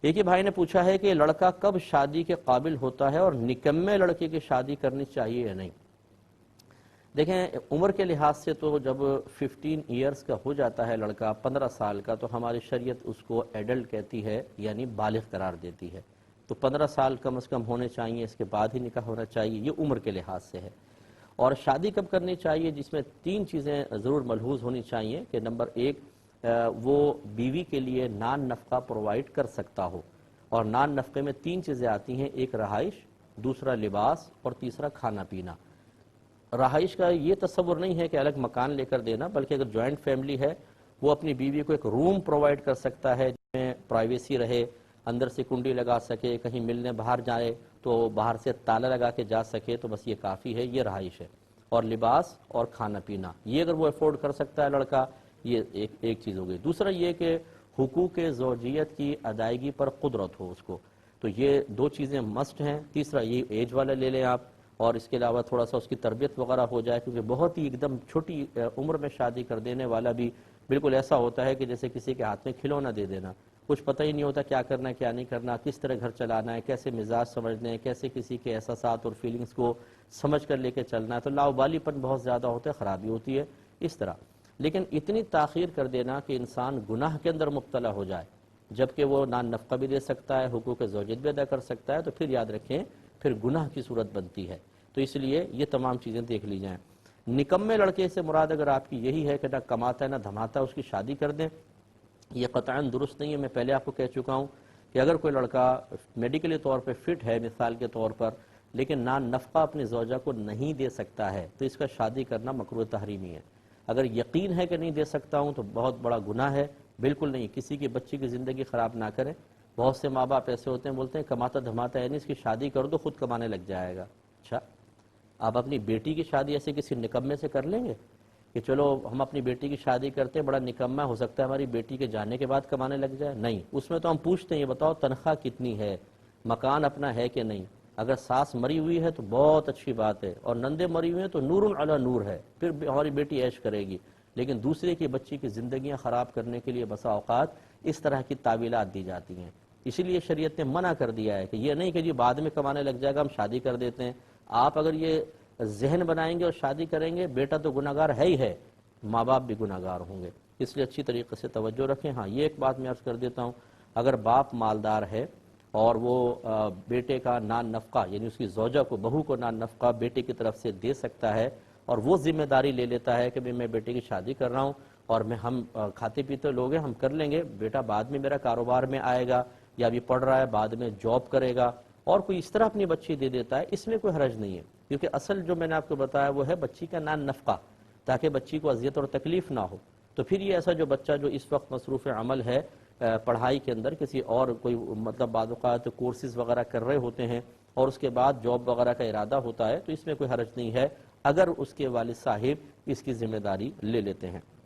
ایک ہی بھائی نے پوچھا ہے کہ لڑکا کب شادی کے قابل ہوتا ہے اور نکمے لڑکے کی شادی کرنی چاہیے یا نہیں؟ دیکھیں، عمر کے لحاظ سے تو جب 15 ایئرز کا ہو جاتا ہے لڑکا، 15 سال کا، تو ہماری شریعت اس کو ایڈلٹ کہتی ہے، یعنی بالغ قرار دیتی ہے۔ تو 15 سال کم از کم ہونے چاہیے، اس کے بعد ہی نکاح ہونا چاہیے، یہ عمر کے لحاظ سے ہے۔ اور شادی کب کرنی چاہیے، جس میں 3 چیزیں ضرور ملحوظ ہونی چاہیے کہ نمبر 1، وہ بیوی کے لیے نان نفقہ پرووائڈ کر سکتا ہو، اور نان نفقے میں 3 چیزیں آتی ہیں، ایک رہائش، دوسرا لباس، اور تیسرا کھانا پینا۔ رہائش کا یہ تصور نہیں ہے کہ الگ مکان لے کر دینا، بلکہ اگر جوائنٹ فیملی ہے وہ اپنی بیوی کو ایک روم پرووائڈ کر سکتا ہے جس میں پرائیویسی رہے، اندر سے کنڈی لگا سکے، کہیں ملنے باہر جائے تو باہر سے تالا لگا کے جا سکے، تو بس یہ کافی ہے، یہ رہائش ہے۔ اور لباس اور کھانا پینا، یہ اگر وہ افورڈ کر سکتا ہے لڑکا، یہ ایک چیز ہو گئی۔ دوسرا یہ کہ حقوق زوجیت کی ادائیگی پر قدرت ہو اس کو، تو یہ 2 چیزیں مسٹ ہیں۔ تیسرا یہ ایج والا لے لیں آپ، اور اس کے علاوہ تھوڑا سا اس کی تربیت وغیرہ ہو جائے، کیونکہ بہت ہی ایک دم چھوٹی عمر میں شادی کر دینے والا بھی بالکل ایسا ہوتا ہے کہ جیسے کسی کے ہاتھ میں کھلونا دے دینا، کچھ پتہ ہی نہیں ہوتا کیا کرنا ہے کیا نہیں کرنا، کس طرح گھر چلانا ہے، کیسے مزاج سمجھنے ہیں، کیسے کسی کے احساسات اور فیلنگز کو سمجھ کر لے کے چلنا ہے، تو لاؤبالی پن بہت زیادہ ہوتا ہے، خرابی ہوتی ہے اس طرح۔ لیکن اتنی تاخیر کر دینا کہ انسان گناہ کے اندر مبتلا ہو جائے، جبکہ وہ نان نفقہ بھی دے سکتا ہے، حقوق زوجیت بھی ادا کر سکتا ہے، تو پھر یاد رکھیں پھر گناہ کی صورت بنتی ہے۔ تو اس لیے یہ تمام چیزیں دیکھ لی جائیں۔ نکمے لڑکے سے مراد اگر آپ کی یہی ہے کہ نہ کماتا ہے نہ دھماتا ہے، اس کی شادی کر دیں، یہ قطعاً درست نہیں ہے۔ میں پہلے آپ کو کہہ چکا ہوں کہ اگر کوئی لڑکا میڈیکلی طور پہ فٹ ہے، مثال کے طور پر، لیکن نان نفقہ اپنی زوجہ کو نہیں دے سکتا ہے، تو اس کا شادی کرنا مکروہ تحریمی ہے۔ اگر یقین ہے کہ نہیں دے سکتا ہوں تو بہت بڑا گناہ ہے، بالکل نہیں، کسی کی بچی کی زندگی خراب نہ کریں۔ بہت سے ماں باپ ایسے ہوتے ہیں، بولتے ہیں کماتا دھماتا ہے نہیں، اس کی شادی کر دو، خود کمانے لگ جائے گا۔ اچھا، آپ اپنی بیٹی کی شادی ایسے کسی نکمے سے کر لیں گے کہ چلو ہم اپنی بیٹی کی شادی کرتے ہیں، بڑا نکمہ ہو سکتا ہے ہماری بیٹی کے جانے کے بعد کمانے لگ جائے؟ نہیں، اس میں تو ہم پوچھتے ہیں یہ بتاؤ تنخواہ کتنی ہے، مکان اپنا ہے کہ نہیں۔ اگر ساس مری ہوئی ہے تو بہت اچھی بات ہے، اور نندے مری ہوئی ہیں تو نور علی نور ہے، پھر ہماری بیٹی عیش کرے گی۔ لیکن دوسرے کی بچی کی زندگیاں خراب کرنے کے لیے بسا اوقات اس طرح کی تعویلات دی جاتی ہیں۔ اسی لیے شریعت نے منع کر دیا ہے کہ یہ نہیں کہ جی بعد میں کمانے لگ جائے گا ہم شادی کر دیتے ہیں۔ آپ اگر یہ ذہن بنائیں گے اور شادی کریں گے، بیٹا تو گناہگار ہے ہی ہے، ماں باپ بھی گناہگار ہوں گے، اس لیے اچھی طریقے سے توجہ رکھیں۔ ہاں، یہ ایک بات میں عرض کر دیتا ہوں، اگر باپ مالدار ہے اور وہ بیٹے کا نان نفقہ، یعنی اس کی زوجہ کو، بہو کو نان نفقہ بیٹے کی طرف سے دے سکتا ہے، اور وہ ذمہ داری لے لیتا ہے کہ میں بیٹے کی شادی کر رہا ہوں اور ہم کھاتے پیتے لوگ ہیں، ہم کر لیں گے، بیٹا بعد میں میرا کاروبار میں آئے گا، یا ابھی پڑھ رہا ہے بعد میں جاب کرے گا، اور کوئی اس طرح اپنی بچی دے دیتا ہے، اس میں کوئی حرج نہیں ہے، کیونکہ اصل جو میں نے آپ کو بتایا وہ ہے بچی کا نان نفقہ، تاکہ بچی کو اذیت اور تکلیف نہ ہو۔ تو پھر یہ ایسا جو بچہ جو اس وقت مصروف عمل ہے پڑھائی کے اندر، کسی اور کوئی مطلب بعض اوقات کورسز وغیرہ کر رہے ہوتے ہیں اور اس کے بعد جاب وغیرہ کا ارادہ ہوتا ہے، تو اس میں کوئی حرج نہیں ہے اگر اس کے والد صاحب اس کی ذمہ داری لے لیتے ہیں۔